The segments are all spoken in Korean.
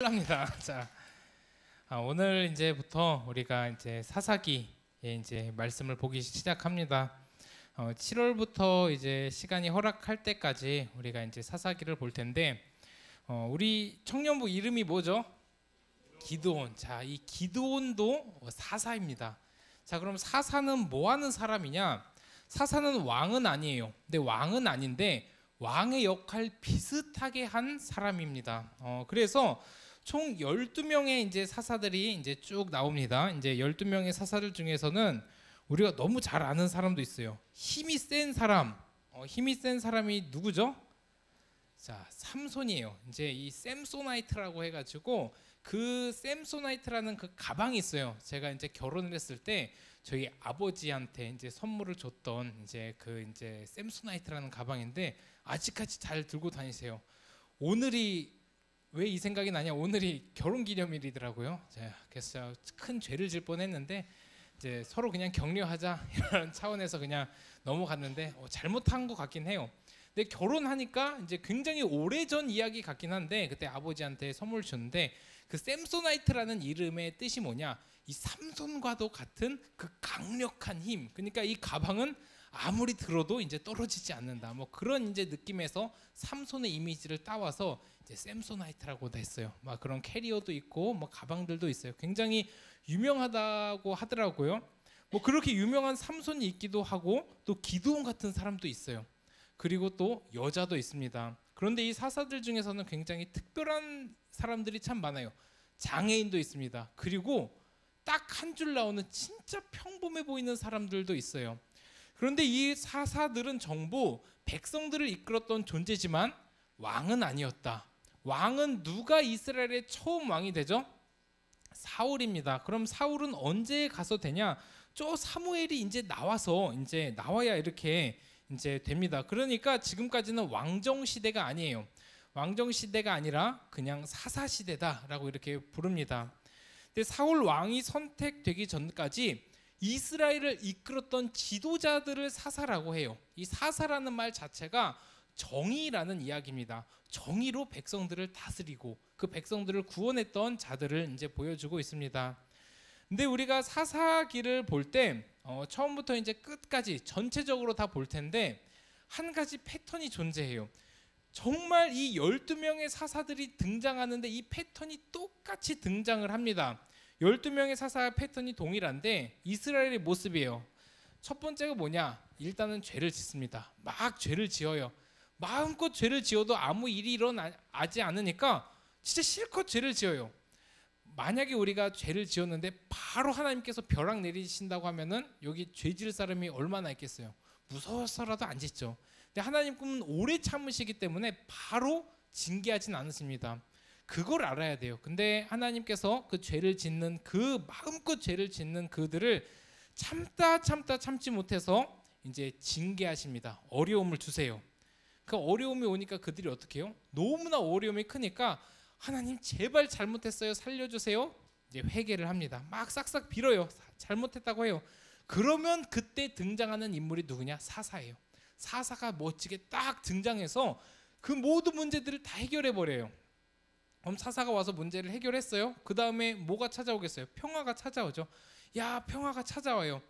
합니다. 자, 오늘 이제부터 우리가 이제 사사기에 이제 말씀을 보기 시작합니다. 7월부터 이제 시간이 허락할 때까지 우리가 이제 사사기를 볼 텐데, 우리 청년부 이름이 뭐죠? 기드온. 자, 이 기드온도 사사입니다. 자, 그럼 사사는 뭐 하는 사람이냐? 사사는 왕은 아니에요. 근데 왕은 아닌데 왕의 역할 비슷하게 한 사람입니다. 그래서 총 12명의 이제 사사들이 이제 쭉 나옵니다. 이제 12명의 사사들 중에서는 우리가 너무 잘 아는 사람도 있어요. 힘이 센 사람. 힘이 센 사람이 누구죠? 자, 삼손이에요. 이제 이 샘소나이트라고 해가지고 그 샘소나이트라는 그 가방이 있어요. 제가 이제 결혼을 했을 때 저희 아버지한테 이제 선물을 줬던 이제 그 이제 샘소나이트라는 가방인데 아직까지 잘 들고 다니세요. 오늘이 왜 이 생각이 나냐? 오늘이 결혼기념일이더라고요. 그래서 큰 죄를 질 뻔했는데 이제 서로 그냥 격려하자 이런 차원에서 그냥 넘어갔는데 잘못한 것 같긴 해요. 근데 결혼하니까 이제 굉장히 오래전 이야기 같긴 한데 그때 아버지한테 선물 줬는데 그 샘소나이트라는 이름의 뜻이 뭐냐? 이 삼손과도 같은 그 강력한 힘. 그러니까 이 가방은 아무리 들어도 이제 떨어지지 않는다. 뭐 그런 이제 느낌에서 삼손의 이미지를 따와서 이제 샘소나이트라고 했어요. 막 그런 캐리어도 있고 뭐 가방들도 있어요. 굉장히 유명하다고 하더라고요. 뭐 그렇게 유명한 삼손이 있기도 하고 또 기드온 같은 사람도 있어요. 그리고 또 여자도 있습니다. 그런데 이 사사들 중에서는 굉장히 특별한 사람들이 참 많아요. 장애인도 있습니다. 그리고 딱 한 줄 나오는 진짜 평범해 보이는 사람들도 있어요. 그런데 이 사사들은 전부 백성들을 이끌었던 존재지만 왕은 아니었다. 왕은 누가 이스라엘의 처음 왕이 되죠? 사울입니다. 그럼 사울은 언제 가서 되냐? 저 사무엘이 이제 나와야 이렇게 이제 됩니다. 그러니까 지금까지는 왕정 시대가 아니에요. 왕정 시대가 아니라 그냥 사사 시대다라고 이렇게 부릅니다. 근데 사울 왕이 선택되기 전까지 이스라엘을 이끌었던 지도자들을 사사라고 해요. 이 사사라는 말 자체가 정의라는 이야기입니다. 정의로 백성들을 다스리고 그 백성들을 구원했던 자들을 이제 보여주고 있습니다. 근데 우리가 사사기를 볼 때 처음부터 이제 끝까지 전체적으로 다 볼 텐데 한 가지 패턴이 존재해요. 정말 이 12명의 사사들이 등장하는데 이 패턴이 똑같이 등장을 합니다. 12명의 사사 패턴이 동일한데 이스라엘의 모습이에요. 첫 번째가 뭐냐? 일단은 죄를 짓습니다. 막 죄를 지어요. 마음껏 죄를 지어도 아무 일이 일어나지 않으니까 진짜 실컷 죄를 지어요. 만약에 우리가 죄를 지었는데 바로 하나님께서 벼락 내리신다고 하면은 여기 죄 지을 사람이 얼마나 있겠어요? 무서워서라도 안 짓죠. 근데 하나님은 오래 참으시기 때문에 바로 징계하진 않으십니다. 그걸 알아야 돼요. 근데 하나님께서 그 죄를 짓는 그 마음껏 죄를 짓는 그들을 참지 못해서 이제 징계하십니다. 어려움을 주세요. 그 어려움이 오니까 그들이 어떻게 해요? 너무나 어려움이 크니까 하나님 제발 잘못했어요. 살려주세요. 이제 회개를 합니다. 막 싹싹 빌어요. 잘못했다고 해요. 그러면 그때 등장하는 인물이 누구냐? 사사예요. 사사가 멋지게 딱 등장해서 그 모든 문제들을 다 해결해 버려요. 그럼 사사가 와서 문제를 해결했어요. 그 다음에 뭐가 찾아오겠어요? 평화가 찾아오죠. 야, 평화가 찾아와요.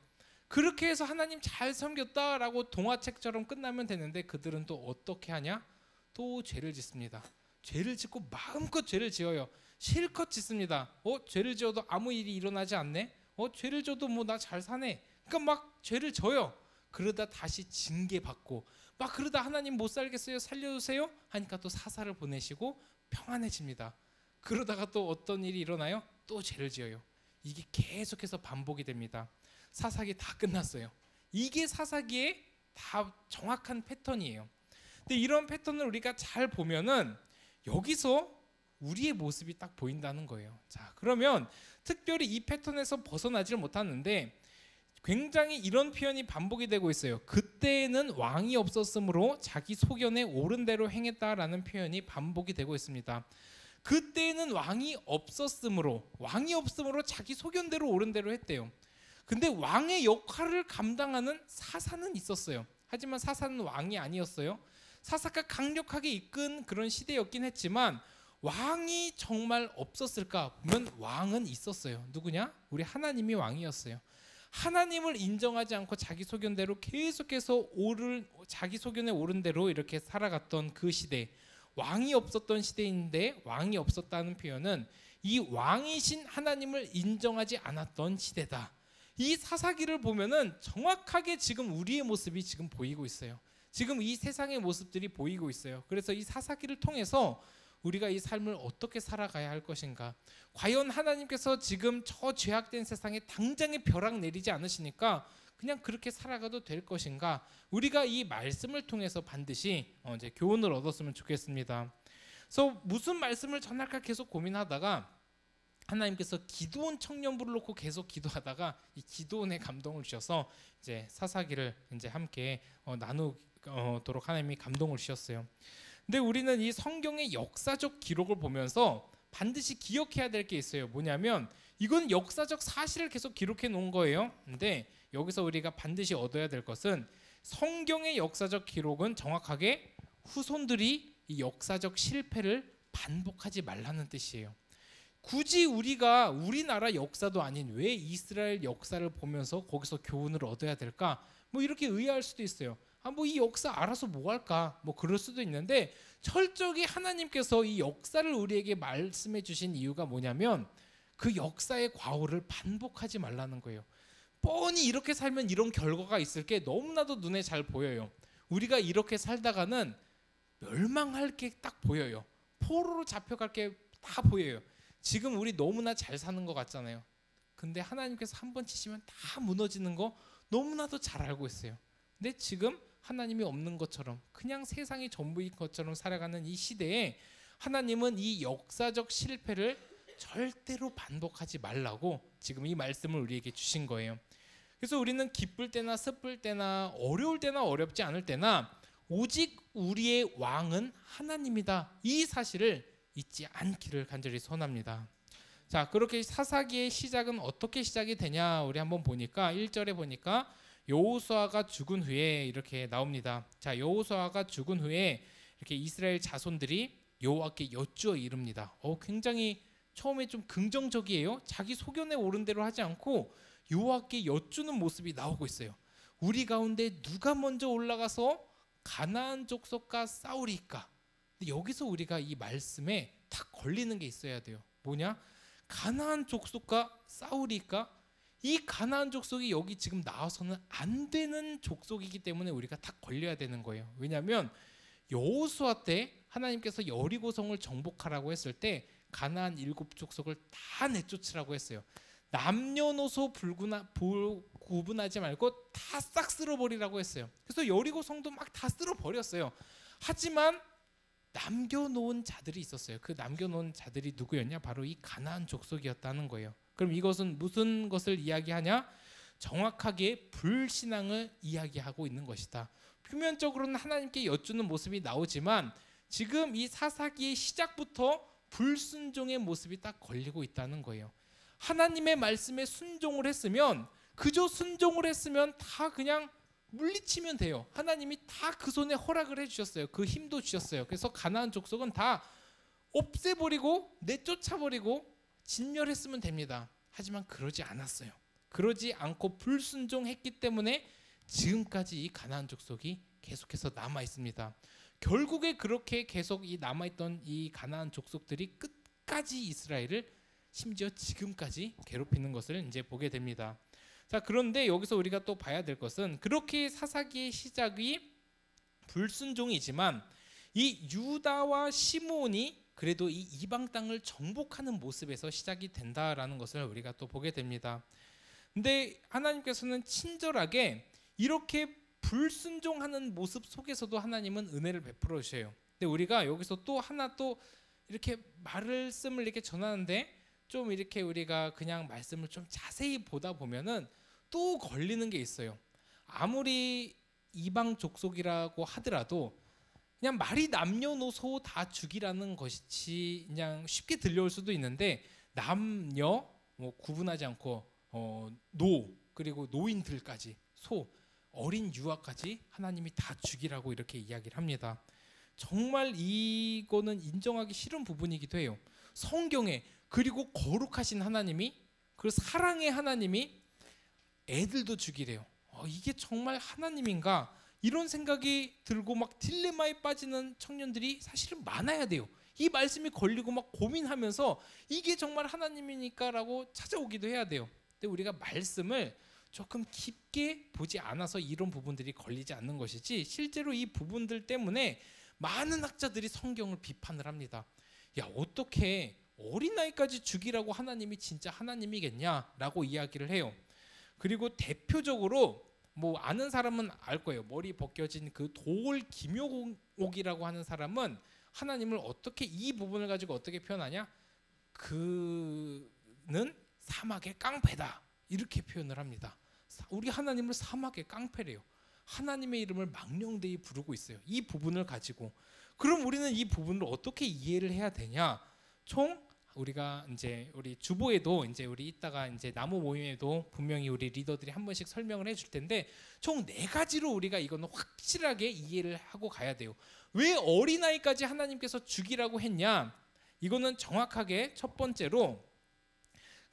그렇게 해서 하나님 잘 섬겼다라고 동화책처럼 끝나면 되는데 그들은 또 어떻게 하냐? 또 죄를 짓습니다. 죄를 짓고 마음껏 죄를 지어요. 실컷 짓습니다. 죄를 지어도 아무 일이 일어나지 않네. 죄를 져도 뭐 나 잘 사네. 그러니까 막 죄를 져요. 그러다 다시 징계받고 막 그러다 하나님 못 살겠어요. 살려주세요. 하니까 또 사사를 보내시고 평안해집니다. 그러다가 또 어떤 일이 일어나요? 또 죄를 지어요. 이게 계속해서 반복이 됩니다. 사사기 다 끝났어요. 이게 사사기의 다 정확한 패턴이에요. 근데 이런 패턴을 우리가 잘 보면은 여기서 우리의 모습이 딱 보인다는 거예요. 자, 그러면 특별히 이 패턴에서 벗어나지를 못하는데 굉장히 이런 표현이 반복이 되고 있어요. 그때는 왕이 없었으므로 자기 소견에 옳은 대로 행했다라는 표현이 반복이 되고 있습니다. 그때는 왕이 없었으므로 자기 소견대로 옳은 대로 했대요. 근데 왕의 역할을 감당하는 사사는 있었어요. 하지만 사사는 왕이 아니었어요. 사사가 강력하게 이끈 그런 시대였긴 했지만 왕이 정말 없었을까? 보면 왕은 있었어요. 누구냐? 우리 하나님이 왕이었어요. 하나님을 인정하지 않고 자기 소견대로 계속해서 자기 소견에 오른 대로 이렇게 살아갔던 그 시대, 왕이 없었던 시대인데, 왕이 없었다는 표현은 이 왕이신 하나님을 인정하지 않았던 시대다. 이 사사기를 보면은 정확하게 지금 우리의 모습이 지금 보이고 있어요. 지금 이 세상의 모습들이 보이고 있어요. 그래서 이 사사기를 통해서 우리가 이 삶을 어떻게 살아가야 할 것인가, 과연 하나님께서 지금 저 죄악된 세상에 당장에 벼락 내리지 않으시니까 그냥 그렇게 살아가도 될 것인가, 우리가 이 말씀을 통해서 반드시 이제 교훈을 얻었으면 좋겠습니다. 그래서 무슨 말씀을 전할까 계속 고민하다가 하나님께서 기드온 청년부를 놓고 계속 기도하다가 이 기드온의 감동을 주셔서 이제 사사기를 이제 함께 나누도록 하나님이 감동을 주셨어요. 근데 우리는 이 성경의 역사적 기록을 보면서 반드시 기억해야 될 게 있어요. 뭐냐면 이건 역사적 사실을 계속 기록해 놓은 거예요. 근데 여기서 우리가 반드시 얻어야 될 것은 성경의 역사적 기록은 정확하게 후손들이 이 역사적 실패를 반복하지 말라는 뜻이에요. 굳이 우리가 우리나라 역사도 아닌 왜 이스라엘 역사를 보면서 거기서 교훈을 얻어야 될까? 뭐 이렇게 의아할 수도 있어요. 뭐 이 역사 알아서 뭐 할까? 뭐 그럴 수도 있는데, 철저히 하나님께서 이 역사를 우리에게 말씀해 주신 이유가 뭐냐면 그 역사의 과오를 반복하지 말라는 거예요. 뻔히 이렇게 살면 이런 결과가 있을 게 너무나도 눈에 잘 보여요. 우리가 이렇게 살다가는 멸망할 게 딱 보여요. 포로로 잡혀갈 게 다 보여요. 지금 우리 너무나 잘 사는 것 같잖아요. 근데 하나님께서 한번 치시면 다 무너지는 거 너무나도 잘 알고 있어요. 근데 지금 하나님이 없는 것처럼 그냥 세상이 전부인 것처럼 살아가는 이 시대에 하나님은 이 역사적 실패를 절대로 반복하지 말라고 지금 이 말씀을 우리에게 주신 거예요. 그래서 우리는 기쁠 때나 슬플 때나 어려울 때나 어렵지 않을 때나 오직 우리의 왕은 하나님이다, 이 사실을 잊지 않기를 간절히 소원합니다. 자, 그렇게 사사기의 시작은 어떻게 시작이 되냐, 우리 한번 보니까 1절에 보니까 여호수아가 죽은 후에 이렇게 나옵니다. 자, 여호수아가 죽은 후에 이렇게 이스라엘 자손들이 여호와께 여쭈어 이릅니다. 굉장히 처음에 좀 긍정적이에요. 자기 소견에 오른 대로 하지 않고 여호와께 여쭈는 모습이 나오고 있어요. 우리 가운데 누가 먼저 올라가서 가나안 족속과 싸우리까? 근데 여기서 우리가 이 말씀에 딱 걸리는 게 있어야 돼요. 뭐냐? 가나안 족속과 싸우리까? 이 가나안 족속이 여기 지금 나와서는 안 되는 족속이기 때문에 우리가 딱 걸려야 되는 거예요. 왜냐하면 여호수아 때 하나님께서 여리고성을 정복하라고 했을 때 가나안 7족속을 다 내쫓으라고 했어요. 남녀노소 구분하지 말고 다 싹 쓸어버리라고 했어요. 그래서 여리고성도 막 다 쓸어버렸어요. 하지만 남겨놓은 자들이 있었어요. 그 남겨놓은 자들이 누구였냐? 바로 이 가나안 족속이었다는 거예요. 그럼 이것은 무슨 것을 이야기하냐? 정확하게 불신앙을 이야기하고 있는 것이다. 표면적으로는 하나님께 여쭈는 모습이 나오지만 지금 이 사사기의 시작부터 불순종의 모습이 딱 걸리고 있다는 거예요. 하나님의 말씀에 순종을 했으면, 그저 순종을 했으면 다 그냥 물리치면 돼요. 하나님이 다 그 손에 허락을 해주셨어요. 그 힘도 주셨어요. 그래서 가나안 족속은 다 없애버리고 내쫓아버리고 진멸했으면 됩니다. 하지만 그러지 않았어요. 그러지 않고 불순종했기 때문에 지금까지 이 가나안 족속이 계속해서 남아 있습니다. 결국에 그렇게 계속 이 남아있던 이 가나안 족속들이 끝까지 이스라엘을 심지어 지금까지 괴롭히는 것을 이제 보게 됩니다. 자, 그런데 여기서 우리가 또 봐야 될 것은 그렇게 사사기의 시작이 불순종이지만 이 유다와 시므온이 그래도 이 이방 땅을 정복하는 모습에서 시작이 된다라는 것을 우리가 또 보게 됩니다. 근데 하나님께서는 친절하게 이렇게 불순종하는 모습 속에서도 하나님은 은혜를 베풀어 주셔요. 근데 우리가 여기서 또 하나 또 이렇게 말씀을 이렇게 전하는데 좀 이렇게 우리가 그냥 말씀을 좀 자세히 보다 보면은 또 걸리는 게 있어요. 아무리 이방 족속이라고 하더라도 그냥 말이 남녀노소 다 죽이라는 것이 그냥 쉽게 들려올 수도 있는데, 남녀 뭐 구분하지 않고 노, 그리고 노인들까지, 소, 어린 유아까지 하나님이 다 죽이라고 이렇게 이야기를 합니다. 정말 이거는 인정하기 싫은 부분이기도 해요. 성경에 그리고 거룩하신 하나님이, 그 사랑의 하나님이 애들도 죽이래요. 이게 정말 하나님인가? 이런 생각이 들고 막 딜레마에 빠지는 청년들이 사실은 많아야 돼요. 이 말씀이 걸리고 막 고민하면서 이게 정말 하나님이니까라고 찾아오기도 해야 돼요. 근데 우리가 말씀을 조금 깊게 보지 않아서 이런 부분들이 걸리지 않는 것이지, 실제로 이 부분들 때문에 많은 학자들이 성경을 비판을 합니다. 야, 어떻게 어린아이까지 죽이라고 하나님이 진짜 하나님이겠냐라고 이야기를 해요. 그리고 대표적으로 뭐 아는 사람은 알 거예요. 머리 벗겨진 그 도올 김용옥이라고 하는 사람은 하나님을 어떻게, 이 부분을 가지고 어떻게 표현하냐? 그는 사막의 깡패다, 이렇게 표현을 합니다. 우리 하나님을 사막의 깡패래요. 하나님의 이름을 망령되이 부르고 있어요. 이 부분을 가지고. 그럼 우리는 이 부분을 어떻게 이해를 해야 되냐? 총 우리가 이제 우리 주보에도 이제 우리 이따가 이제 나무 모임에도 분명히 우리 리더들이 한 번씩 설명을 해줄 텐데, 총 4가지로 우리가 이거는 확실하게 이해를 하고 가야 돼요. 왜 어린아이까지 하나님께서 죽이라고 했냐? 이거는 정확하게 첫 번째로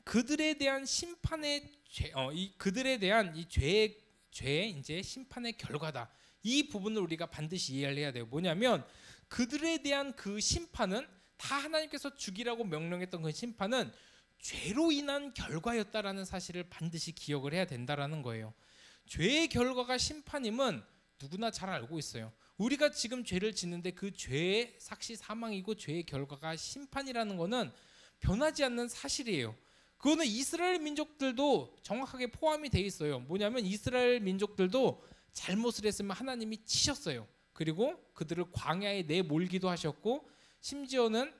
그들에 대한 심판의 죄, 그들에 대한 이 죄의 이제 심판의 결과다. 이 부분을 우리가 반드시 이해를 해야 돼요. 뭐냐면 그들에 대한 그 심판은, 다 하나님께서 죽이라고 명령했던 그 심판은 죄로 인한 결과였다라는 사실을 반드시 기억을 해야 된다라는 거예요. 죄의 결과가 심판임은 누구나 잘 알고 있어요. 우리가 지금 죄를 짓는데 그 죄의 삭시 사망이고 죄의 결과가 심판이라는 거는 변하지 않는 사실이에요. 그거는 이스라엘 민족들도 정확하게 포함이 돼 있어요. 뭐냐면 이스라엘 민족들도 잘못을 했으면 하나님이 치셨어요. 그리고 그들을 광야에 내몰기도 하셨고, 심지어는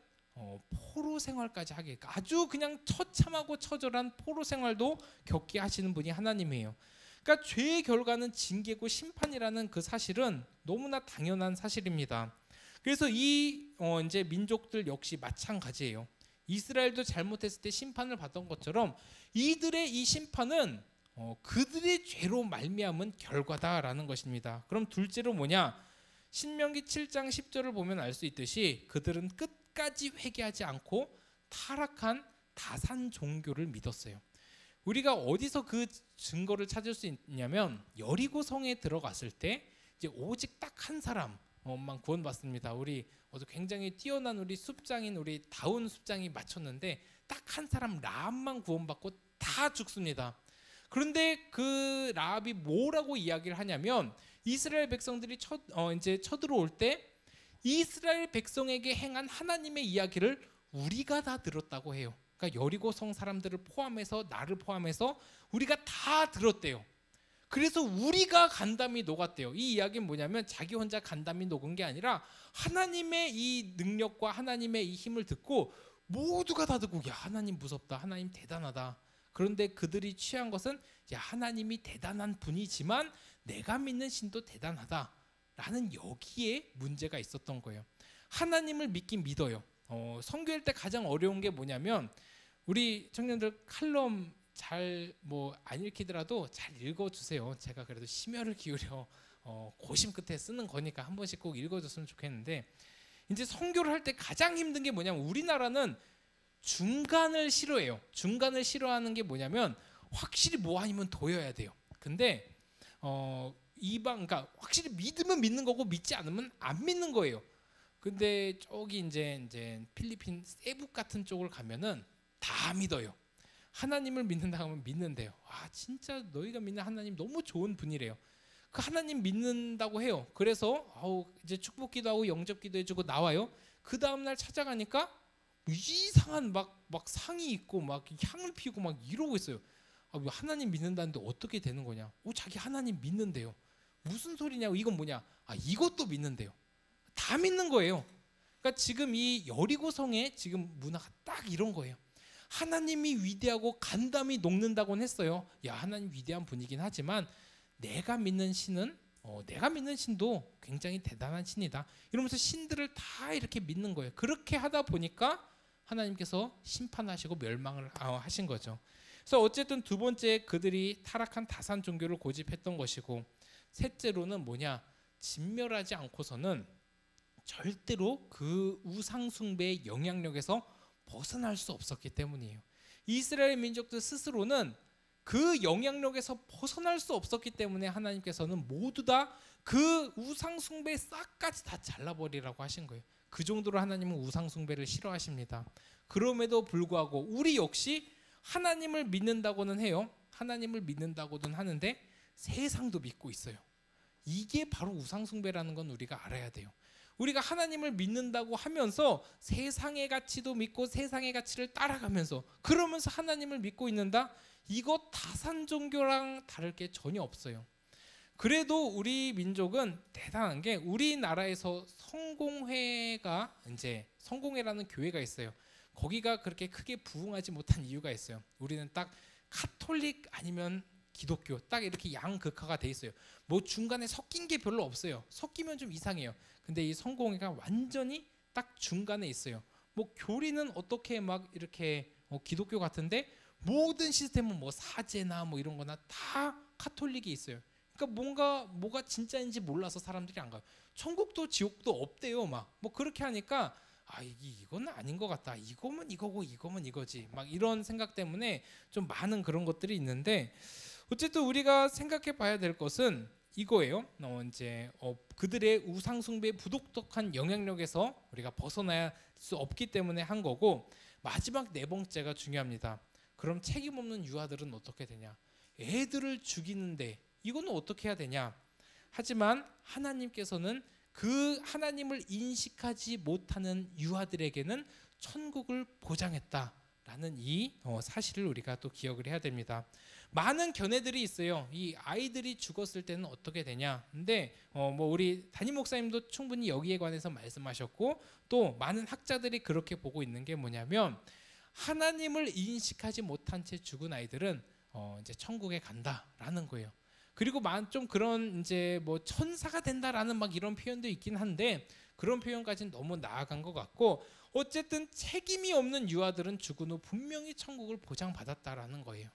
포로 생활까지 하게, 아주 그냥 처참하고 처절한 포로 생활도 겪게 하시는 분이 하나님이에요. 그러니까 죄의 결과는 징계고 심판이라는 그 사실은 너무나 당연한 사실입니다. 그래서 이 이제 민족들 역시 마찬가지예요. 이스라엘도 잘못했을 때 심판을 받던 것처럼 이들의 이 심판은 그들의 죄로 말미암은 결과다라는 것입니다. 그럼 둘째로 뭐냐? 신명기 7장 10절을 보면 알 수 있듯이 그들은 끝까지 회개하지 않고 타락한 다산 종교를 믿었어요. 우리가 어디서 그 증거를 찾을 수 있냐면 여리고 성에 들어갔을 때 이제 오직 딱 한 사람만 구원받습니다. 우리 굉장히 뛰어난 우리 숲장인 우리 다운 숲장이 맞췄는데 딱 한 사람 라합만 구원받고 다 죽습니다. 그런데 그 라합이 뭐라고 이야기를 하냐면 이스라엘 백성들이 이제 쳐들어올 때 이스라엘 백성에게 행한 하나님의 이야기를 우리가 다 들었다고 해요. 그러니까 여리고성 사람들을 포함해서, 나를 포함해서 우리가 다 들었대요. 그래서 우리가 간담이 녹았대요. 이 이야기는 뭐냐면 자기 혼자 간담이 녹은 게 아니라 하나님의 이 능력과 하나님의 이 힘을 듣고 모두가 다 듣고, 야, 하나님 무섭다, 하나님 대단하다. 그런데 그들이 취한 것은, 야, 하나님이 대단한 분이지만 내가 믿는 신도 대단하다라는 여기에 문제가 있었던 거예요. 하나님을 믿긴 믿어요. 선교할 때 가장 어려운 게 뭐냐면, 우리 청년들 칼럼 잘 뭐 안 읽히더라도 잘 읽어주세요. 제가 그래도 심혈을 기울여 고심 끝에 쓰는 거니까 한 번씩 꼭 읽어줬으면 좋겠는데, 이제 선교를 할 때 가장 힘든 게 뭐냐면, 우리나라는 중간을 싫어해요. 중간을 싫어하는 게 뭐냐면 확실히 뭐 아니면 도여야 돼요. 근데 그러니까 확실히 믿으면 믿는 거고 믿지 않으면 안 믿는 거예요. 근데 저기 이제 필리핀 세부 같은 쪽을 가면은 다 믿어요. 하나님을 믿는다 하면 믿는데요. 와, 진짜 너희가 믿는 하나님 너무 좋은 분이래요. 그 하나님 믿는다고 해요. 그래서 이제 축복기도 하고 영접기도 해주고 나와요. 그 다음 날 찾아가니까 이상한 막 상이 있고 막 향을 피우고 막 이러고 있어요. 하나님 믿는다는데 어떻게 되는 거냐? 자기 하나님 믿는데요. 무슨 소리냐고. 이건 뭐냐? 이것도 믿는데요. 다 믿는 거예요. 그러니까 지금 이 여리고성의 지금 문화가 딱 이런 거예요. 하나님이 위대하고 간담이 녹는다고는 했어요. 야, 하나님 위대한 분이긴 하지만 내가 믿는 신은 내가 믿는 신도 굉장히 대단한 신이다. 이러면서 신들을 다 이렇게 믿는 거예요. 그렇게 하다 보니까 하나님께서 심판하시고 멸망을 하신 거죠. 그래서 어쨌든 두 번째, 그들이 타락한 다산 종교를 고집했던 것이고, 셋째로는 뭐냐? 진멸하지 않고서는 절대로 그 우상 숭배의 영향력에서 벗어날 수 없었기 때문이에요. 이스라엘 민족들 스스로는 그 영향력에서 벗어날 수 없었기 때문에 하나님께서는 모두 다 그 우상 숭배 싹까지 다 잘라버리라고 하신 거예요. 그 정도로 하나님은 우상 숭배를 싫어하십니다. 그럼에도 불구하고 우리 역시 하나님을 믿는다고는 해요. 하나님을 믿는다고는 하는데 세상도 믿고 있어요. 이게 바로 우상 숭배라는 건 우리가 알아야 돼요. 우리가 하나님을 믿는다고 하면서 세상의 가치도 믿고 세상의 가치를 따라가면서 그러면서 하나님을 믿고 있는다? 이거 타산 종교랑 다를 게 전혀 없어요. 그래도 우리 민족은 대단한 게 우리나라에서 성공회가 이제 성공회라는 교회가 있어요. 거기가 그렇게 크게 부흥하지 못한 이유가 있어요. 우리는 딱 카톨릭 아니면 기독교 딱 이렇게 양극화가 돼 있어요. 뭐 중간에 섞인 게 별로 없어요. 섞이면 좀 이상해요. 근데 이 성공회가 완전히 딱 중간에 있어요. 뭐 교리는 어떻게 막 이렇게 기독교 같은데 모든 시스템은 뭐 사제나 뭐 이런 거나 다 카톨릭이 있어요. 그러니까 뭐가 진짜인지 몰라서 사람들이 안 가요. 천국도 지옥도 없대요. 막 뭐 그렇게 하니까 이건 아닌 것 같다. 이거면 이거고 이거면 이거지. 막 이런 생각 때문에 좀 많은 그런 것들이 있는데 어쨌든 우리가 생각해 봐야 될 것은 이거예요. 그들의 우상 숭배의 부독특한 영향력에서 우리가 벗어날 수 없기 때문에 한 거고 마지막 네 번째가 중요합니다. 그럼 책임 없는 유아들은 어떻게 되냐? 애들을 죽이는데 이거는 어떻게 해야 되냐? 하지만 하나님께서는 그 하나님을 인식하지 못하는 유아들에게는 천국을 보장했다라는 이 사실을 우리가 또 기억을 해야 됩니다. 많은 견해들이 있어요. 이 아이들이 죽었을 때는 어떻게 되냐? 근데 뭐 우리 담임 목사님도 충분히 여기에 관해서 말씀하셨고 또 많은 학자들이 그렇게 보고 있는 게 뭐냐면 하나님을 인식하지 못한 채 죽은 아이들은 이제 천국에 간다라는 거예요. 그리고 좀 그런 이제 뭐 천사가 된다라는 막 이런 표현도 있긴 한데 그런 표현까지는 너무 나아간 것 같고 어쨌든 책임이 없는 유아들은 죽은 후 분명히 천국을 보장받았다라는 거예요.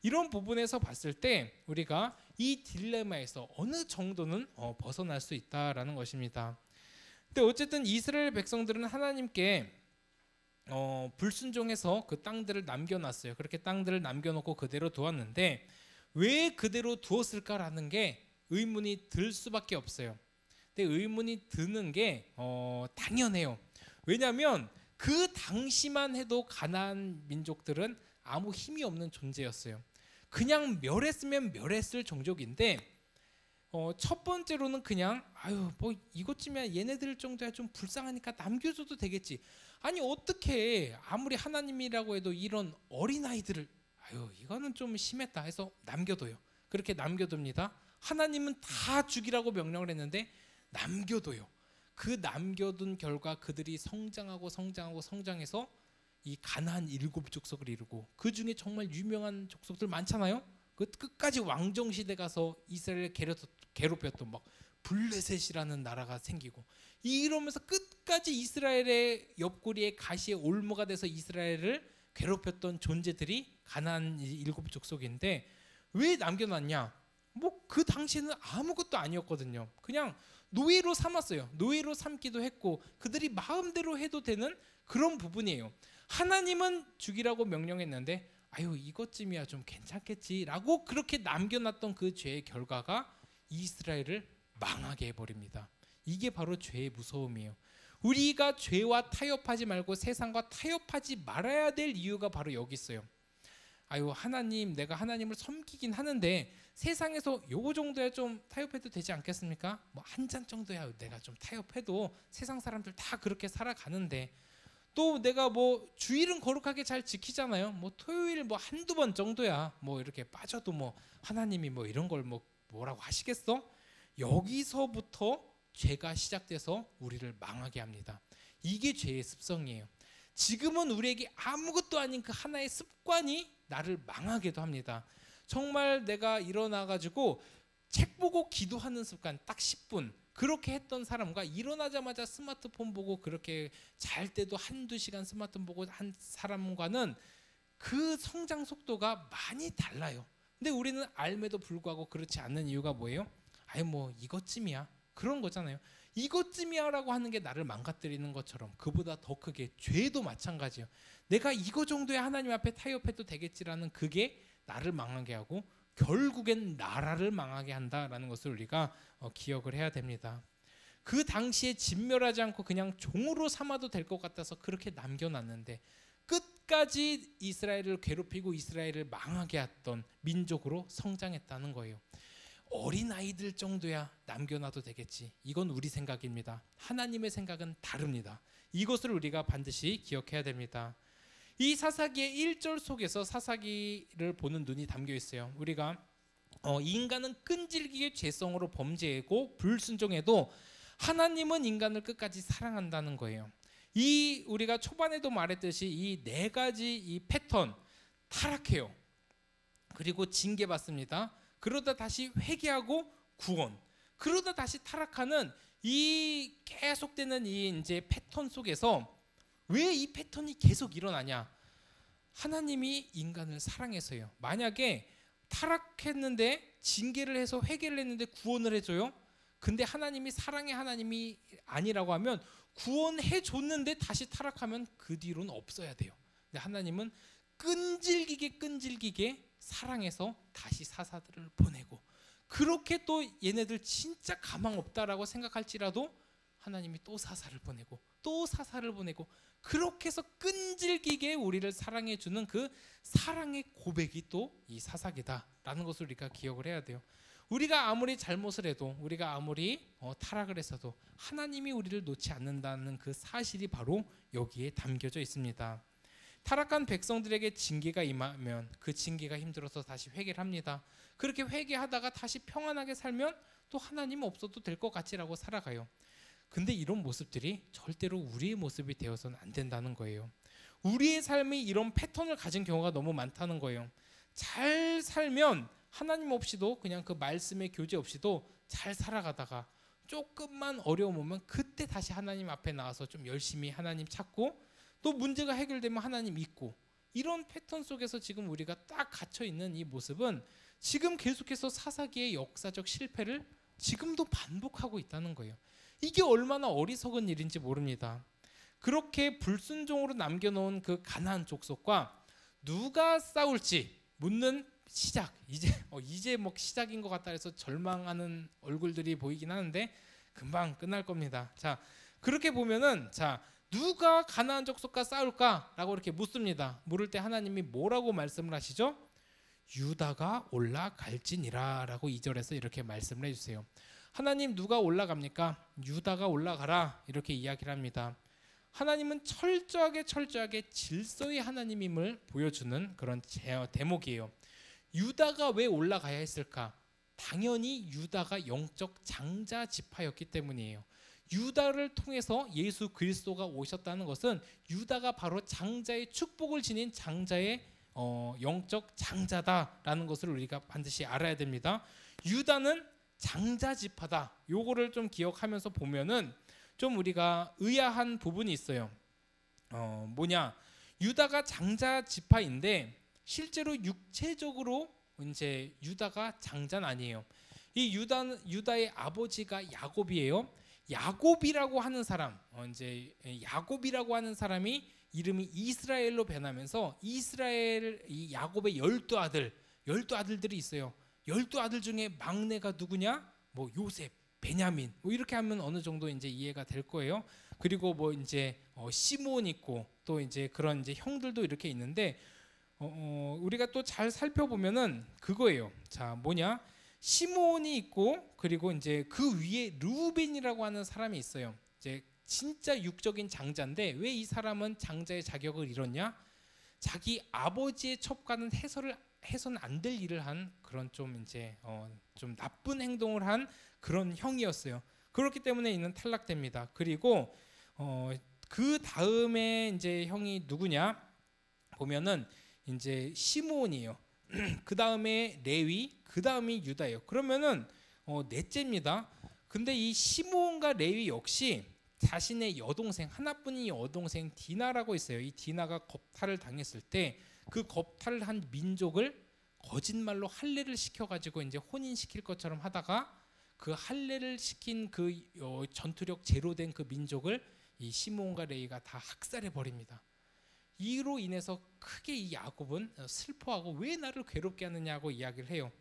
이런 부분에서 봤을 때 우리가 이 딜레마에서 어느 정도는 벗어날 수 있다라는 것입니다. 근데 어쨌든 이스라엘 백성들은 하나님께 불순종해서 그 땅들을 남겨놨어요. 그렇게 땅들을 남겨놓고 그대로 두었는데 왜 그대로 두었을까라는 게 의문이 들 수밖에 없어요. 근데 의문이 드는 게 당연해요. 왜냐하면 그 당시만 해도 가나안 민족들은 아무 힘이 없는 존재였어요. 그냥 멸했으면 멸했을 종족인데 첫 번째로는 그냥 뭐 이것쯤이야 얘네들 정도야 좀 불쌍하니까 남겨줘도 되겠지. 아니 어떻게 아무리 하나님이라고 해도 이런 어린아이들을 이거는 좀 심했다 해서 남겨둬요. 그렇게 남겨둡니다. 하나님은 다 죽이라고 명령을 했는데 남겨둬요. 그 남겨둔 결과 그들이 성장해서 이 가나안 7족속을 이루고 그 중에 정말 유명한 족속들 많잖아요. 그 끝까지 왕정 시대 가서 이스라엘을 괴롭혔던 막 블레셋이라는 나라가 생기고 이러면서 끝까지 이스라엘의 옆구리에 가시의 올무가 돼서 이스라엘을 괴롭혔던 존재들이 가나안 7족속인데 왜 남겨놨냐? 뭐 그 당시에는 아무것도 아니었거든요. 그냥 노예로 삼았어요. 노예로 삼기도 했고 그들이 마음대로 해도 되는 그런 부분이에요. 하나님은 죽이라고 명령했는데 이것쯤이야 좀 괜찮겠지라고 그렇게 남겨놨던 그 죄의 결과가 이스라엘을 망하게 해버립니다. 이게 바로 죄의 무서움이에요. 우리가 죄와 타협하지 말고 세상과 타협하지 말아야 될 이유가 바로 여기 있어요. 하나님 내가 하나님을 섬기긴 하는데 세상에서 요거 정도야 좀 타협해도 되지 않겠습니까? 뭐 한 잔 정도야 내가 좀 타협해도 세상 사람들 다 그렇게 살아가는데 또 내가 뭐 주일은 거룩하게 잘 지키잖아요. 뭐 토요일 뭐 한두 번 정도야 뭐 이렇게 빠져도 뭐 하나님이 뭐 이런 걸 뭐라고 하시겠어? 여기서부터 죄가 시작돼서 우리를 망하게 합니다. 이게 죄의 습성이에요. 지금은 우리에게 아무것도 아닌 그 하나의 습관이 나를 망하게도 합니다. 정말 내가 일어나가지고 책 보고 기도하는 습관 딱 10분 그렇게 했던 사람과 일어나자마자 스마트폰 보고 그렇게 잘 때도 한두 시간 스마트폰 보고 한 사람과는 그 성장 속도가 많이 달라요. 근데 우리는 알매도 불구하고 그렇지 않는 이유가 뭐예요? 뭐 이것쯤이야 그런 거잖아요. 이것쯤이야라고 하는 게 나를 망가뜨리는 것처럼 그보다 더 크게 죄도 마찬가지예요. 내가 이거 정도의 하나님 앞에 타협해도 되겠지라는 그게 나를 망하게 하고 결국엔 나라를 망하게 한다라는 것을 우리가 기억을 해야 됩니다. 그 당시에 진멸하지 않고 그냥 종으로 삼아도 될 것 같아서 그렇게 남겨놨는데 끝까지 이스라엘을 괴롭히고 이스라엘을 망하게 했던 민족으로 성장했다는 거예요. 어린아이들 정도야 남겨놔도 되겠지. 이건 우리 생각입니다. 하나님의 생각은 다릅니다. 이것을 우리가 반드시 기억해야 됩니다. 이 사사기의 1절 속에서 사사기를 보는 눈이 담겨 있어요. 우리가 인간은 끈질기게 죄성으로 범죄하고 불순종해도 하나님은 인간을 끝까지 사랑한다는 거예요. 이 우리가 초반에도 말했듯이 이 네 가지 이 패턴 타락해요. 그리고 징계받습니다. 그러다 다시 회개하고 구원. 그러다 다시 타락하는 이 계속되는 이 이제 패턴 속에서 왜 이 패턴이 계속 일어나냐? 하나님이 인간을 사랑해서요. 만약에 타락했는데 징계를 해서 회개를 했는데 구원을 해줘요. 근데 하나님이 사랑의 하나님이 아니라고 하면 구원해 줬는데 다시 타락하면 그 뒤로는 없어야 돼요. 근데 하나님은 끈질기게 사랑해서 다시 사사들을 보내고 그렇게 또 얘네들 진짜 가망 없다라고 생각할지라도 하나님이 또 사사를 보내고 또 사사를 보내고 그렇게 해서 끈질기게 우리를 사랑해 주는 그 사랑의 고백이 또 이 사사기다라는 것을 우리가 기억을 해야 돼요. 우리가 아무리 잘못을 해도 우리가 아무리 타락을 했어도 하나님이 우리를 놓지 않는다는 그 사실이 바로 여기에 담겨져 있습니다. 타락한 백성들에게 징계가 임하면 그 징계가 힘들어서 다시 회개를 합니다. 그렇게 회개하다가 다시 평안하게 살면 또 하나님 없어도 될 것 같지라고 살아가요. 근데 이런 모습들이 절대로 우리의 모습이 되어서는 안 된다는 거예요. 우리의 삶이 이런 패턴을 가진 경우가 너무 많다는 거예요. 잘 살면 하나님 없이도 그냥 그 말씀의 교제 없이도 잘 살아가다가 조금만 어려움 오면 그때 다시 하나님 앞에 나와서 좀 열심히 하나님 찾고 또 문제가 해결되면 하나님 믿고 이런 패턴 속에서 지금 우리가 딱 갇혀 있는 이 모습은 지금 계속해서 사사기의 역사적 실패를 지금도 반복하고 있다는 거예요. 이게 얼마나 어리석은 일인지 모릅니다. 그렇게 불순종으로 남겨놓은 그 가나안 족속과 누가 싸울지 묻는 시작. 이제 뭐 시작인 것 같다 해서 절망하는 얼굴들이 보이긴 하는데 금방 끝날 겁니다. 자, 그렇게 보면은 자, 누가 가나안 족속과 싸울까라고 이렇게 묻습니다. 물을 때 하나님이 뭐라고 말씀을 하시죠? 유다가 올라갈지니라라고 2절에서 이렇게 말씀을 해주세요. 하나님 누가 올라갑니까? 유다가 올라가라 이렇게 이야기를 합니다. 하나님은 철저하게 질서의 하나님임을 보여주는 그런 대목이에요. 유다가 왜 올라가야 했을까? 당연히 유다가 영적 장자 지파였기 때문이에요. 유다를 통해서 예수 그리스도가 오셨다는 것은 유다가 바로 장자의 축복을 지닌 장자의 영적 장자다라는 것을 우리가 반드시 알아야 됩니다. 유다는 장자 지파다. 요거를 좀 기억하면서 보면은 좀 우리가 의아한 부분이 있어요. 뭐냐? 유다가 장자 지파인데 실제로 육체적으로 이제 유다가 장자는 아니에요. 이 유다의 아버지가 야곱이에요. 야곱이라고 하는 사람, 이제 야곱이라고 하는 사람이 이름이 이스라엘로 변하면서 이스라엘 이 야곱의 12아들들이 있어요. 12아들 중에 막내가 누구냐? 뭐 요셉, 베냐민. 뭐 이렇게 하면 어느 정도 이제 이해가 될 거예요. 그리고 뭐 이제 시몬 있고 또 이제 그런 이제 형들도 이렇게 있는데 우리가 또 잘 살펴보면은 그거예요. 자, 뭐냐? 시몬이 있고 그리고 이제 그 위에 르우벤이라고 하는 사람이 있어요. 이제 진짜 육적인 장자인데 왜 이 사람은 장자의 자격을 잃었냐? 자기 아버지의 첩과는 해서는 안 될 일을 한 그런 좀 이제 좀 나쁜 행동을 한 그런 형이었어요. 그렇기 때문에 이는 탈락됩니다. 그리고 그 다음에 이제 형이 누구냐? 보면은 이제 시므온이에요. 그 다음에 레위, 그 다음이 유다예요. 그러면은 넷째입니다. 근데 이 시므온과 레위 역시 자신의 여동생 하나뿐인 여동생 디나라고 있어요. 이 디나가 겁탈을 당했을 때 그 겁탈을 한 민족을 거짓말로 할례를 시켜가지고 이제 혼인시킬 것처럼 하다가 그 할례를 시킨 그 전투력 제로 된 그 민족을 이 시므온과 레위가 다 학살해 버립니다. 이로 인해서 크게 이 야곱은 슬퍼하고 왜 나를 괴롭게 하느냐고 이야기를 해요.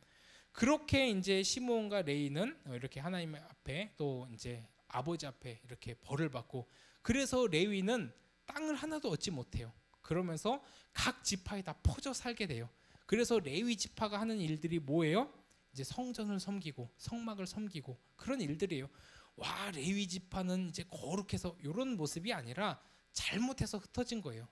그렇게 이제 시므온과 레위는 이렇게 하나님 앞에 또 이제 아버지 앞에 이렇게 벌을 받고, 그래서 레위는 땅을 하나도 얻지 못해요. 그러면서 각 지파에 다 퍼져 살게 돼요. 그래서 레위 지파가 하는 일들이 뭐예요? 이제 성전을 섬기고 성막을 섬기고 그런 일들이에요. 와, 레위 지파는 이제 거룩해서 이런 모습이 아니라 잘못해서 흩어진 거예요.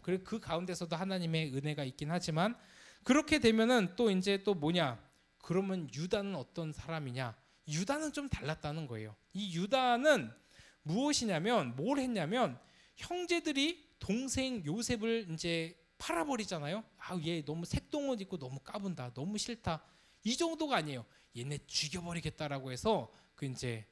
그리고 그 가운데서도 하나님의 은혜가 있긴 하지만, 그렇게 되면은 또 이제 또 뭐냐? 그러면 유다는 어떤 사람이냐? 유다는 좀 달랐다는 거예요. 이 유다는 무엇이냐면, 뭘 했냐면, 형제들이 동생 요셉을 이제 팔아버리잖아요. 아, 얘 너무 색동옷 입고 너무 까분다, 너무 싫다, 이 정도가 아니에요. 얘네 죽여버리겠다라고 해서 그 이제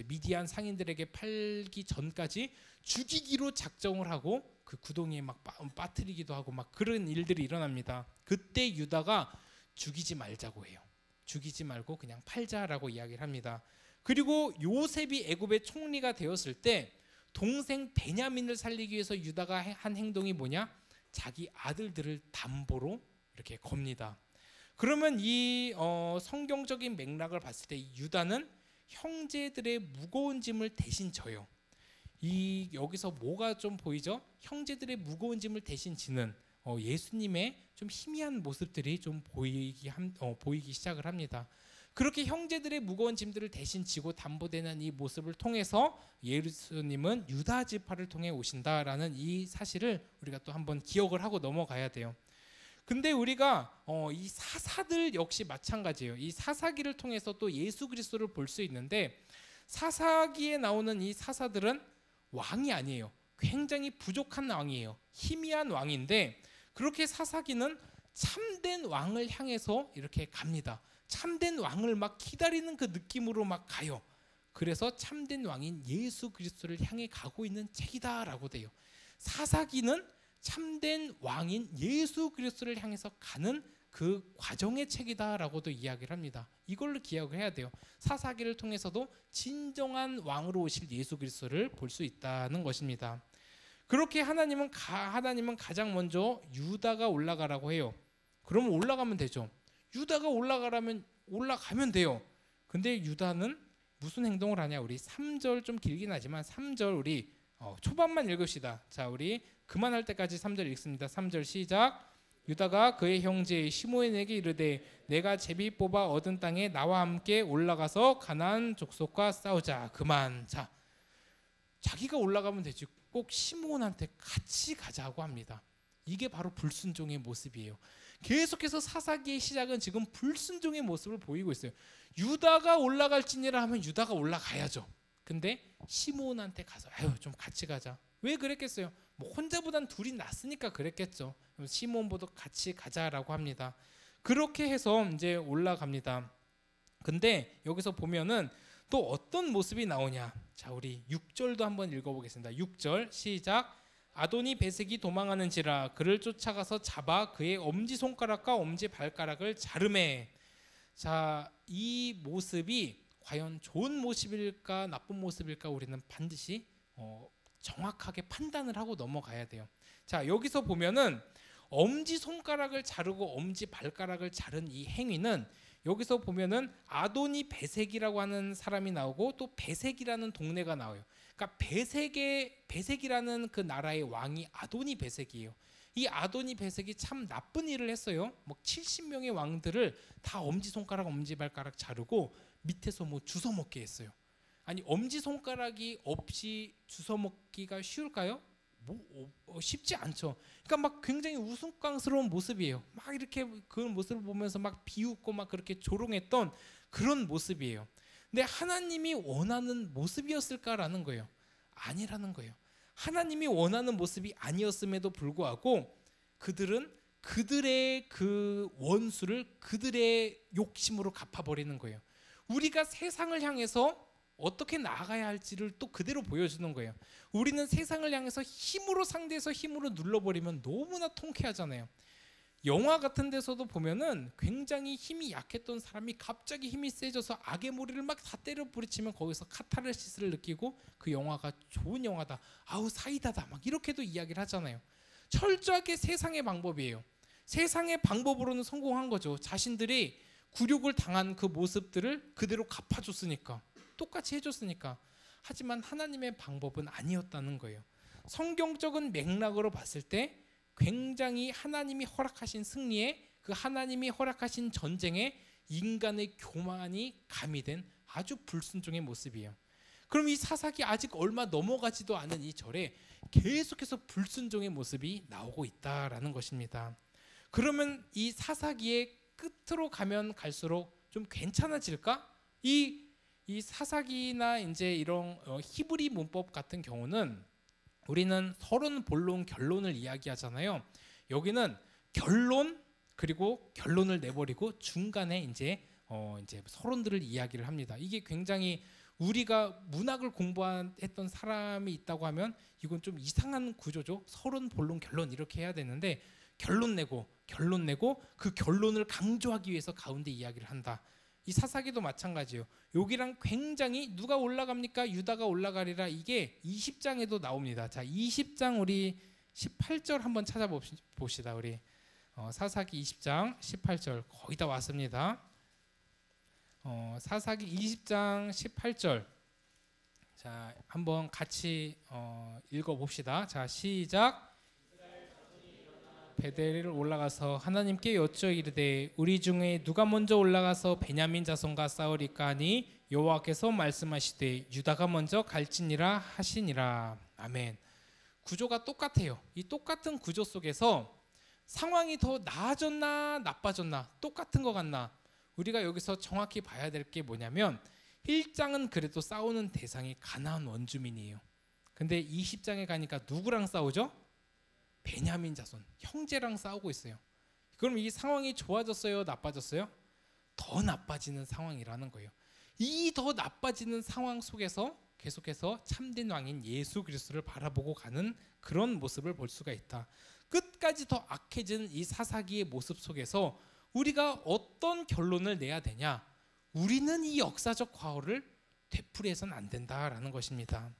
미디안 상인들에게 팔기 전까지 죽이기로 작정을 하고 그 구덩이에 막 빠뜨리기도 하고 막 그런 일들이 일어납니다. 그때 유다가 죽이지 말자고 해요. 죽이지 말고 그냥 팔자라고 이야기를 합니다. 그리고 요셉이 애굽의 총리가 되었을 때 동생 베냐민을 살리기 위해서 유다가 한 행동이 뭐냐? 자기 아들들을 담보로 이렇게 겁니다. 그러면 이 성경적인 맥락을 봤을 때 유다는 형제들의 무거운 짐을 대신 져요. 이 여기서 뭐가 좀 보이죠? 형제들의 무거운 짐을 대신 지는 예수님의 좀 희미한 모습들이 좀 보이기 시작을 합니다. 그렇게 형제들의 무거운 짐들을 대신 지고 담보되는 이 모습을 통해서 예수님은 유다 지파를 통해 오신다라는 이 사실을 우리가 또 한번 기억을 하고 넘어가야 돼요. 근데 우리가 이 사사들 역시 마찬가지예요. 이 사사기를 통해서 또 예수 그리스도를 볼 수 있는데, 사사기에 나오는 이 사사들은 왕이 아니에요. 굉장히 부족한 왕이에요. 희미한 왕인데, 그렇게 사사기는 참된 왕을 향해서 이렇게 갑니다. 참된 왕을 막 기다리는 그 느낌으로 막 가요. 그래서 참된 왕인 예수 그리스도를 향해 가고 있는 책이다라고 돼요. 사사기는 참된 왕인 예수 그리스도를 향해서 가는 그 과정의 책이다라고도 이야기를 합니다. 이걸로 기억을 해야 돼요. 사사기를 통해서도 진정한 왕으로 오실 예수 그리스도를 볼 수 있다는 것입니다. 그렇게 하나님은 가장 먼저 유다가 올라가라고 해요. 그러면 올라가면 되죠. 유다가 올라가면 돼요. 근데 유다는 무슨 행동을 하냐? 우리 3절 좀 길긴 하지만 3절 우리 초반만 읽읍시다. 자, 우리 그만할 때까지 3절 읽습니다. 3절 시작. 유다가 그의 형제 시므온에게 이르되 내가 제비 뽑아 얻은 땅에 나와 함께 올라가서 가나안 족속과 싸우자. 그만. 자, 자기가 올라가면 되지 꼭 시므온한테 같이 가자고 합니다. 이게 바로 불순종의 모습이에요. 계속해서 사사기의 시작은 지금 불순종의 모습을 보이고 있어요. 유다가 올라갈지니라 하면 유다가 올라가야죠. 근데 시므온한테 가서 좀 같이 가자. 왜 그랬겠어요? 뭐 혼자보단 둘이 낫으니까 그랬겠죠. 시므온보다 같이 가자라고 합니다. 그렇게 해서 이제 올라갑니다. 근데 여기서 보면은 또 어떤 모습이 나오냐? 자, 우리 6절도 한번 읽어보겠습니다. 6절 시작. 아도니 베섹이 도망하는지라 그를 쫓아가서 잡아 그의 엄지손가락과 엄지발가락을 자르매. 자, 이 모습이 과연 좋은 모습일까 나쁜 모습일까 우리는 반드시 정확하게 판단을 하고 넘어가야 돼요. 자, 여기서 보면은 엄지손가락을 자르고 엄지발가락을 자른 이 행위는 여기서 보면은 아도니 베섹이라고 하는 사람이 나오고 또 베섹이라는 동네가 나와요. 그러니까 베섹이라는 그 나라의 왕이 아도니 베섹이에요. 이 아도니 베섹이 참 나쁜 일을 했어요. 뭐 70명의 왕들을 다 엄지손가락, 엄지발가락 자르고 밑에서 뭐 주워 먹게 했어요. 아니, 엄지손가락이 없이 주워 먹기가 쉬울까요? 쉽지 않죠. 그러니까 막 굉장히 우스꽝스러운 모습이에요. 막 이렇게 그 모습을 보면서 막 비웃고 막 그렇게 조롱했던 그런 모습이에요. 근데 하나님이 원하는 모습이었을까라는 거예요. 아니라는 거예요. 하나님이 원하는 모습이 아니었음에도 불구하고 그들은 그들의 그 원수를 그들의 욕심으로 갚아버리는 거예요. 우리가 세상을 향해서 어떻게 나아가야 할지를 또 그대로 보여주는 거예요. 우리는 세상을 향해서 힘으로 상대해서 힘으로 눌러버리면 너무나 통쾌하잖아요. 영화 같은 데서도 보면은 굉장히 힘이 약했던 사람이 갑자기 힘이 세져서 악의 무리를 막 다 때려 부리치면 거기서 카타르시스를 느끼고 그 영화가 좋은 영화다, 아우 사이다다, 막 이렇게도 이야기를 하잖아요. 철저하게 세상의 방법이에요. 세상의 방법으로는 성공한 거죠. 자신들이 굴욕을 당한 그 모습들을 그대로 갚아줬으니까, 똑같이 해줬으니까. 하지만 하나님의 방법은 아니었다는 거예요. 성경적인 맥락으로 봤을 때 굉장히 하나님이 허락하신 승리에, 그 하나님이 허락하신 전쟁에 인간의 교만이 가미된 아주 불순종의 모습이에요. 그럼 이 사사기 아직 얼마 넘어가지도 않은 이 절에 계속해서 불순종의 모습이 나오고 있다라는 것입니다. 그러면 이 사사기의 끝으로 가면 갈수록 좀 괜찮아질까? 이 사사기나 이제 이런 히브리 문법 같은 경우는 우리는 서론, 본론, 결론을 이야기하잖아요. 여기는 결론, 그리고 결론을 내버리고 중간에 이제 서론들을 이야기를 합니다. 이게 굉장히, 우리가 문학을 공부했던 사람이 있다고 하면 이건 좀 이상한 구조죠. 서론, 본론, 결론 이렇게 해야 되는데 결론 내고 그 결론을 강조하기 위해서 가운데 이야기를 한다. 이 사사기도 마찬가지예요. 여기랑 굉장히, 누가 올라갑니까? 유다가 올라가리라. 이게 20장에도 나옵니다. 자, 20장 우리 18절 한번 찾아봅시다. 우리 사사기 20장 18절 거의 다 왔습니다. 사사기 20장 18절. 자, 한번 같이 읽어봅시다. 자, 시작. 베델을 올라가서 하나님께 여쭈어 이르되 우리 중에 누가 먼저 올라가서 베냐민 자손과 싸우리까 하니 여호와께서 말씀하시되 유다가 먼저 갈지니라 하시니라. 아멘. 구조가 똑같아요. 이 똑같은 구조 속에서 상황이 더 나아졌나 나빠졌나, 똑같은 것 같나? 우리가 여기서 정확히 봐야 될 게 뭐냐면 1장은 그래도 싸우는 대상이 가나안 원주민이에요. 근데 20장에 가니까 누구랑 싸우죠? 베냐민 자손, 형제랑 싸우고 있어요. 그럼 이 상황이 좋아졌어요? 나빠졌어요? 더 나빠지는 상황이라는 거예요. 이 더 나빠지는 상황 속에서 계속해서 참된 왕인 예수 그리스도를 바라보고 가는 그런 모습을 볼 수가 있다. 끝까지 더 악해진 이 사사기의 모습 속에서 우리가 어떤 결론을 내야 되냐? 우리는 이 역사적 과오를 되풀이해서는 안 된다라는 것입니다.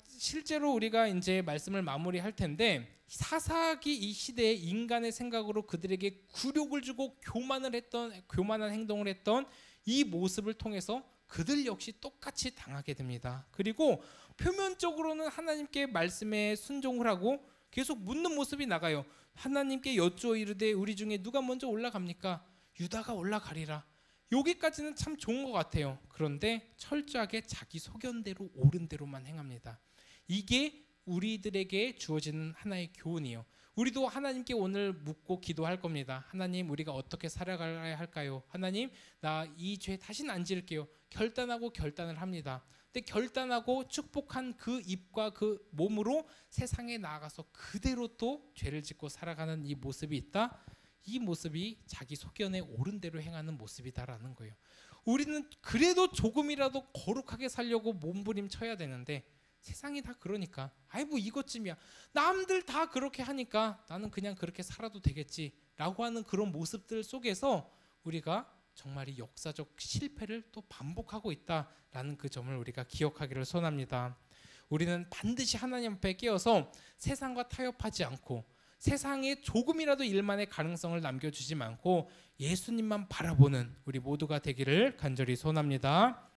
실제로 우리가 이제 말씀을 마무리할 텐데, 사사기 이 시대의 인간의 생각으로 그들에게 굴욕을 주고 교만한 행동을 했던 이 모습을 통해서 그들 역시 똑같이 당하게 됩니다. 그리고 표면적으로는 하나님께 말씀에 순종을 하고 계속 묻는 모습이 나가요. 하나님께 여쭈어 이르되 우리 중에 누가 먼저 올라갑니까? 유다가 올라가리라. 여기까지는 참 좋은 것 같아요. 그런데 철저하게 자기 소견대로 옳은 대로만 행합니다. 이게 우리들에게 주어지는 하나의 교훈이에요. 우리도 하나님께 오늘 묻고 기도할 겁니다. 하나님, 우리가 어떻게 살아가야 할까요? 하나님, 나 이 죄 다시는 안 지을게요. 결단하고 결단을 합니다. 근데 결단하고 축복한 그 입과 그 몸으로 세상에 나아가서 그대로 또 죄를 짓고 살아가는 이 모습이 있다. 이 모습이 자기 소견에 옳은 대로 행하는 모습이다라는 거예요. 우리는 그래도 조금이라도 거룩하게 살려고 몸부림쳐야 되는데 세상이 다 그러니까, 아이 뭐 이것쯤이야, 남들 다 그렇게 하니까 나는 그냥 그렇게 살아도 되겠지라고 하는 그런 모습들 속에서 우리가 정말 이 역사적 실패를 또 반복하고 있다라는 그 점을 우리가 기억하기를 소원합니다. 우리는 반드시 하나님 앞에 깨어서 세상과 타협하지 않고 세상에 조금이라도 일만의 가능성을 남겨주지 않고 예수님만 바라보는 우리 모두가 되기를 간절히 소원합니다.